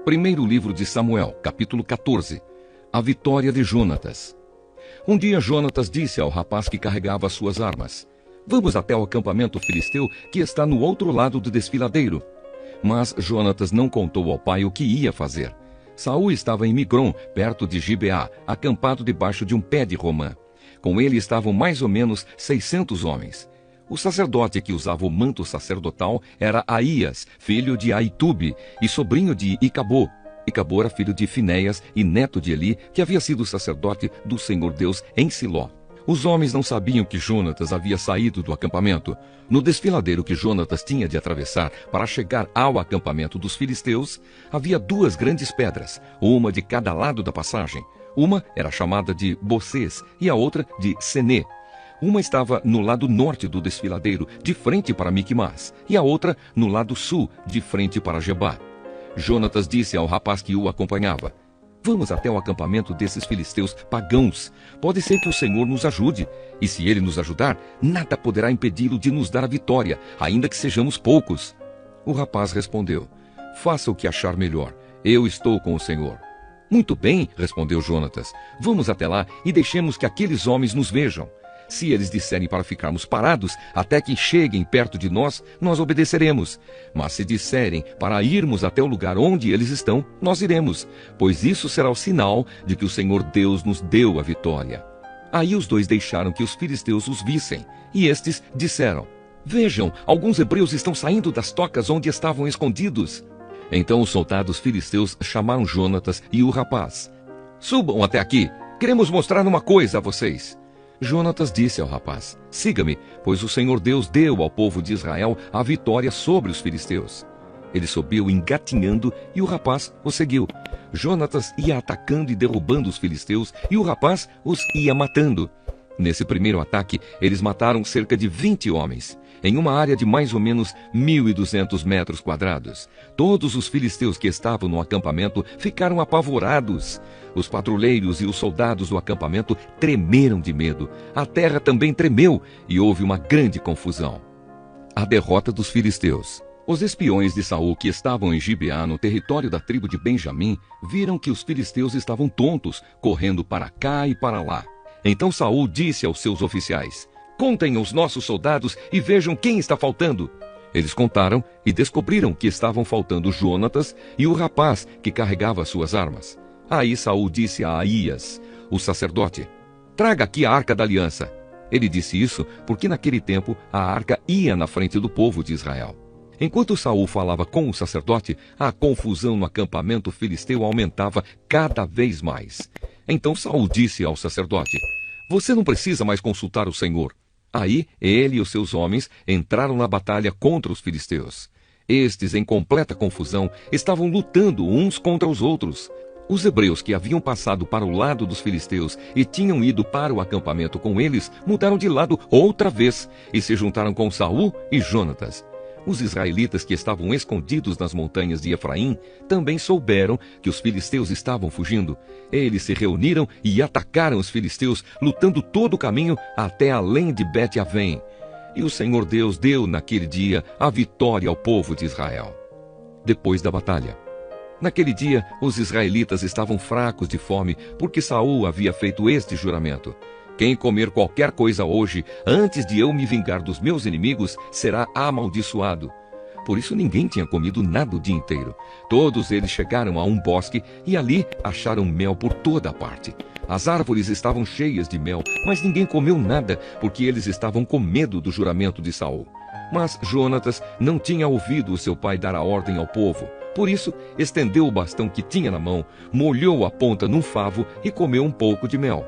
Primeiro livro de Samuel, capítulo 14. A vitória de Jonatas. Um dia Jonatas disse ao rapaz que carregava suas armas: "Vamos até o acampamento filisteu que está no outro lado do desfiladeiro." Mas Jonatas não contou ao pai o que ia fazer. Saul estava em Migrom, perto de Gibeá, acampado debaixo de um pé de romã. Com ele estavam mais ou menos 600 homens. O sacerdote que usava o manto sacerdotal era Aías, filho de Aitube e sobrinho de Icabô. Icabô era filho de Finéias e neto de Eli, que havia sido sacerdote do Senhor Deus em Siló. Os homens não sabiam que Jonatas havia saído do acampamento. No desfiladeiro que Jonatas tinha de atravessar para chegar ao acampamento dos filisteus, havia duas grandes pedras, uma de cada lado da passagem. Uma era chamada de Bocês e a outra de Senê. Uma estava no lado norte do desfiladeiro, de frente para Miquimás, e a outra no lado sul, de frente para Gebá. Jonatas disse ao rapaz que o acompanhava: "Vamos até o acampamento desses filisteus pagãos. Pode ser que o Senhor nos ajude, e se ele nos ajudar, nada poderá impedi-lo de nos dar a vitória, ainda que sejamos poucos." O rapaz respondeu: "Faça o que achar melhor. Eu estou com o Senhor." "Muito bem," respondeu Jonatas. "Vamos até lá e deixemos que aqueles homens nos vejam. Se eles disserem para ficarmos parados até que cheguem perto de nós, nós obedeceremos. Mas se disserem para irmos até o lugar onde eles estão, nós iremos, pois isso será o sinal de que o Senhor Deus nos deu a vitória." Aí os dois deixaram que os filisteus os vissem, e estes disseram: "Vejam, alguns hebreus estão saindo das tocas onde estavam escondidos." Então os soldados filisteus chamaram Jonatas e o rapaz: "Subam até aqui, queremos mostrar uma coisa a vocês." Jonatas disse ao rapaz: "Siga-me, pois o Senhor Deus deu ao povo de Israel a vitória sobre os filisteus." Ele subiu engatinhando e o rapaz o seguiu. Jonatas ia atacando e derrubando os filisteus e o rapaz os ia matando. Nesse primeiro ataque, eles mataram cerca de 20 homens, em uma área de mais ou menos 1.200 metros quadrados. Todos os filisteus que estavam no acampamento ficaram apavorados. Os patrulheiros e os soldados do acampamento tremeram de medo. A terra também tremeu e houve uma grande confusão. A derrota dos filisteus. Os espiões de Saul que estavam em Gibeá, no território da tribo de Benjamim, viram que os filisteus estavam tontos, correndo para cá e para lá. Então Saul disse aos seus oficiais: "Contem os nossos soldados e vejam quem está faltando." Eles contaram e descobriram que estavam faltando Jonatas e o rapaz que carregava suas armas. Aí Saul disse a Aías, o sacerdote: "Traga aqui a arca da aliança." Ele disse isso porque naquele tempo a arca ia na frente do povo de Israel. Enquanto Saul falava com o sacerdote, a confusão no acampamento filisteu aumentava cada vez mais. Então Saul disse ao sacerdote: "Você não precisa mais consultar o Senhor." Aí ele e os seus homens entraram na batalha contra os filisteus. Estes, em completa confusão, estavam lutando uns contra os outros. Os hebreus que haviam passado para o lado dos filisteus e tinham ido para o acampamento com eles, mudaram de lado outra vez e se juntaram com Saul e Jonatas. Os israelitas que estavam escondidos nas montanhas de Efraim também souberam que os filisteus estavam fugindo. Eles se reuniram e atacaram os filisteus, lutando todo o caminho até além de Bet-Avém. E o Senhor Deus deu naquele dia a vitória ao povo de Israel. Depois da batalha. Naquele dia, os israelitas estavam fracos de fome, porque Saul havia feito este juramento: "Quem comer qualquer coisa hoje, antes de eu me vingar dos meus inimigos, será amaldiçoado." Por isso ninguém tinha comido nada o dia inteiro. Todos eles chegaram a um bosque e ali acharam mel por toda a parte. As árvores estavam cheias de mel, mas ninguém comeu nada, porque eles estavam com medo do juramento de Saul. Mas Jonatas não tinha ouvido o seu pai dar a ordem ao povo. Por isso, estendeu o bastão que tinha na mão, molhou a ponta num favo e comeu um pouco de mel.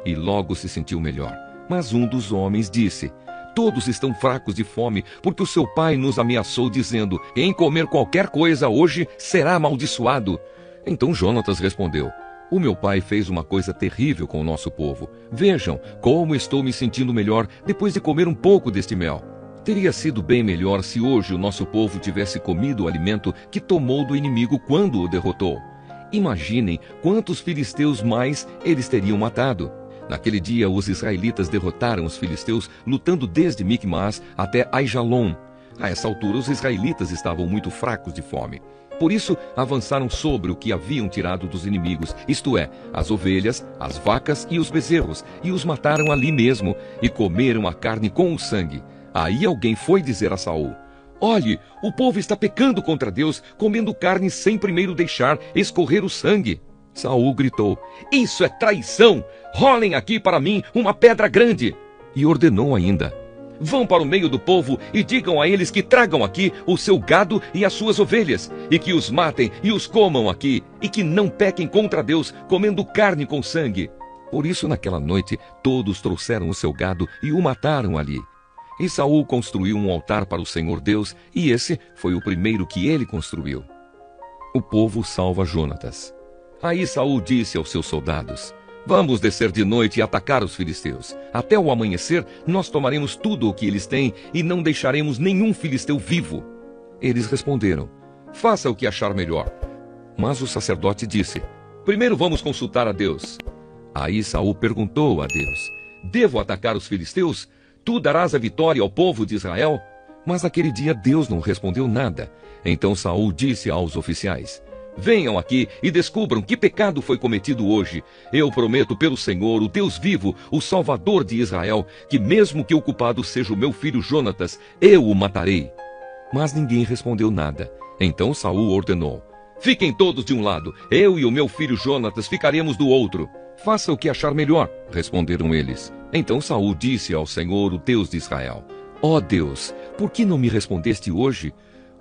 E logo se sentiu melhor. Mas um dos homens disse: "Todos estão fracos de fome, porque o seu pai nos ameaçou, dizendo: 'Quem comer qualquer coisa hoje será amaldiçoado.'" Então Jonatas respondeu: "O meu pai fez uma coisa terrível com o nosso povo. Vejam como estou me sentindo melhor depois de comer um pouco deste mel. Teria sido bem melhor se hoje o nosso povo tivesse comido o alimento que tomou do inimigo quando o derrotou. Imaginem quantos filisteus mais eles teriam matado." Naquele dia, os israelitas derrotaram os filisteus, lutando desde Micmas até Aijalon. A essa altura, os israelitas estavam muito fracos de fome. Por isso, avançaram sobre o que haviam tirado dos inimigos, isto é, as ovelhas, as vacas e os bezerros, e os mataram ali mesmo, e comeram a carne com o sangue. Aí alguém foi dizer a Saul: olhe, o povo está pecando contra Deus, comendo carne sem primeiro deixar escorrer o sangue. Saul gritou: isso é traição! Rolem aqui para mim uma pedra grande! E ordenou ainda: vão para o meio do povo e digam a eles que tragam aqui o seu gado e as suas ovelhas, e que os matem e os comam aqui, e que não pequem contra Deus, comendo carne com sangue. Por isso, naquela noite, todos trouxeram o seu gado e o mataram ali. E Saul construiu um altar para o Senhor Deus, e esse foi o primeiro que ele construiu. O povo salva Jonatas. Aí Saul disse aos seus soldados: vamos descer de noite e atacar os filisteus. Até o amanhecer, nós tomaremos tudo o que eles têm e não deixaremos nenhum filisteu vivo. Eles responderam: faça o que achar melhor. Mas o sacerdote disse: primeiro vamos consultar a Deus. Aí Saul perguntou a Deus: devo atacar os filisteus? Tu darás a vitória ao povo de Israel? Mas naquele dia Deus não respondeu nada. Então Saul disse aos oficiais: venham aqui e descubram que pecado foi cometido hoje. Eu prometo pelo Senhor, o Deus vivo, o Salvador de Israel, que mesmo que o culpado seja o meu filho Jonatas, eu o matarei. Mas ninguém respondeu nada. Então Saul ordenou: fiquem todos de um lado, eu e o meu filho Jonatas ficaremos do outro. Faça o que achar melhor, responderam eles. Então Saul disse ao Senhor, o Deus de Israel: ó Deus, por que não me respondeste hoje?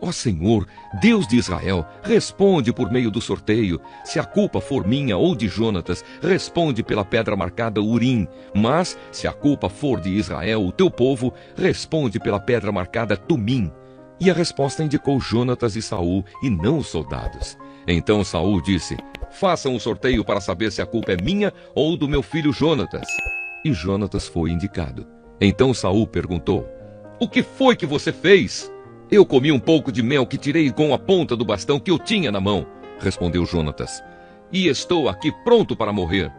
Ó Senhor, Deus de Israel, responde por meio do sorteio. Se a culpa for minha ou de Jonatas, responde pela pedra marcada Urim. Mas, se a culpa for de Israel, o teu povo, responde pela pedra marcada Tumim. E a resposta indicou Jonatas e Saul, e não os soldados. Então Saul disse: façam um sorteio para saber se a culpa é minha ou do meu filho Jonatas. E Jonatas foi indicado. Então Saul perguntou: o que foi que você fez? Eu comi um pouco de mel que tirei com a ponta do bastão que eu tinha na mão, respondeu Jonatas. E estou aqui pronto para morrer.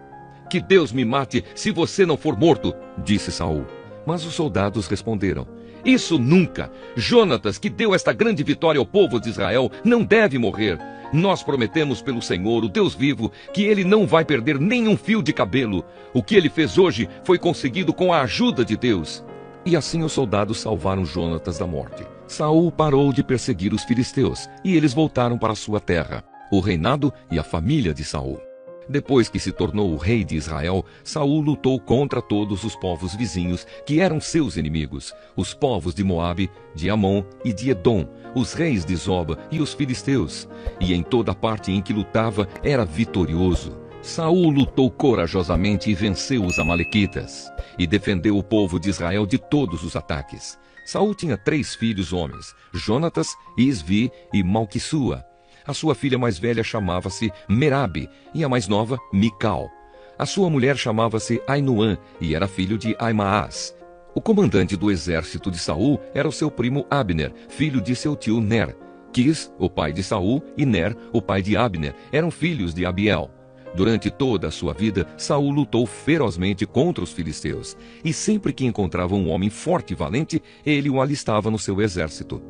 Que Deus me mate se você não for morto, disse Saul. Mas os soldados responderam: isso nunca! Jonatas, que deu esta grande vitória ao povo de Israel, não deve morrer. Nós prometemos pelo Senhor, o Deus vivo, que ele não vai perder nenhum fio de cabelo. O que ele fez hoje foi conseguido com a ajuda de Deus. E assim os soldados salvaram Jonatas da morte. Saul parou de perseguir os filisteus, e eles voltaram para sua terra, o reinado e a família de Saul. Depois que se tornou o rei de Israel, Saul lutou contra todos os povos vizinhos, que eram seus inimigos, os povos de Moabe, de Amon e de Edom, os reis de Zoba e os filisteus, e em toda parte em que lutava era vitorioso. Saul lutou corajosamente e venceu os amalequitas, e defendeu o povo de Israel de todos os ataques. Saul tinha 3 filhos homens, Jonatas, Isvi e Malquissua. A sua filha mais velha chamava-se Merabe, e a mais nova, Mical. A sua mulher chamava-se Ainoã, e era filho de Aimaas. O comandante do exército de Saul era o seu primo Abner, filho de seu tio Ner. Quis, o pai de Saul, e Ner, o pai de Abner, eram filhos de Abiel. Durante toda a sua vida, Saul lutou ferozmente contra os filisteus, e sempre que encontrava um homem forte e valente, ele o alistava no seu exército.